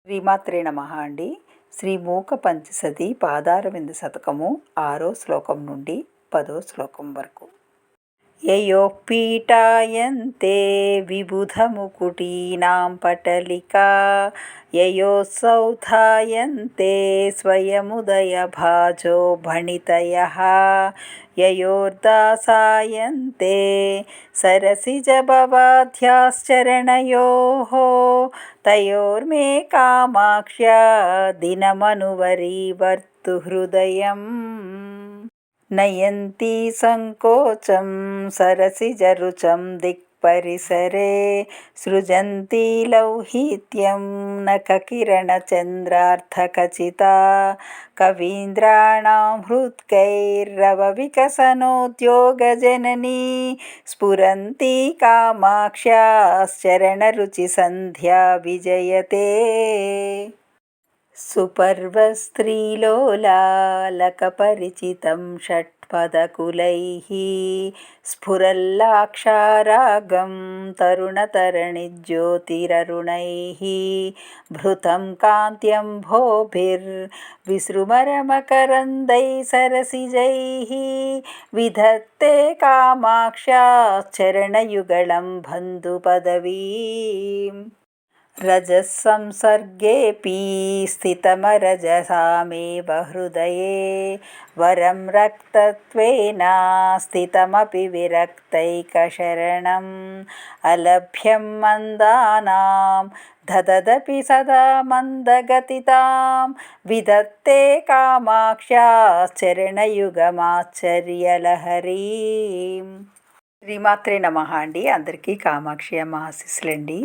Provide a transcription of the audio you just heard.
శ్రీమాత్రే నమః అండి. శ్రీ మూక పంచసతి పాదారవింద శతకము 6వ శ్లోకం నుండి 10వ శ్లోకం వరకు. యయోః పీఠాయంతే విబుధముకుటీనాం పటలికా యయోః సౌధాయంతే స్వయముదయభాజో భణితయః యయోర్దాసాయంతే సరసిజభవాధ్యాశ్చరణయోః తయోర్మే కామాక్ష్యా దినమనువరీవర్తు హృదయం నయంతి సంకోచం సరసిజరుచం దిక్పరిసరే సృజంతి లౌహిత్యం నఖకిరణచంద్రార్థకచితా కవీంద్రాణాం హృత్కైరవవికసనోద్యోగజననీ స్ఫురంతి కామాక్ష్యాశ్చరణరుచిసంధ్యా విజయతే సుపర్వస్త్రీలోలాలకపరిచితం షట్పదకులైః స్ఫురల్లాక్షారాగం తరుణతరణిజ్యోతిరరుణైః భృతం కాంత్యంభోభిర్విసృమరమకరంदैः సరసిజైः విధత్తే కామాక్ష్యాశ్చరణయుగళం బంధుపదవీం రజः సంసర్గేऽपि స్థితమరజసామేవ హృదయే వరం రక్తత్వేన స్థితమపి విరక్తైకశరణం అలభ్యం మందానాం దదదపి సదా మందగతితాం విధత్తే కామాక్ష్యాశ్చరణయుగమాశ్చర్యలహరీం. శ్రీమాత్రే నమః అండి. అందరికీ కామాక్షి అమ్మ ఆశీస్సులండి.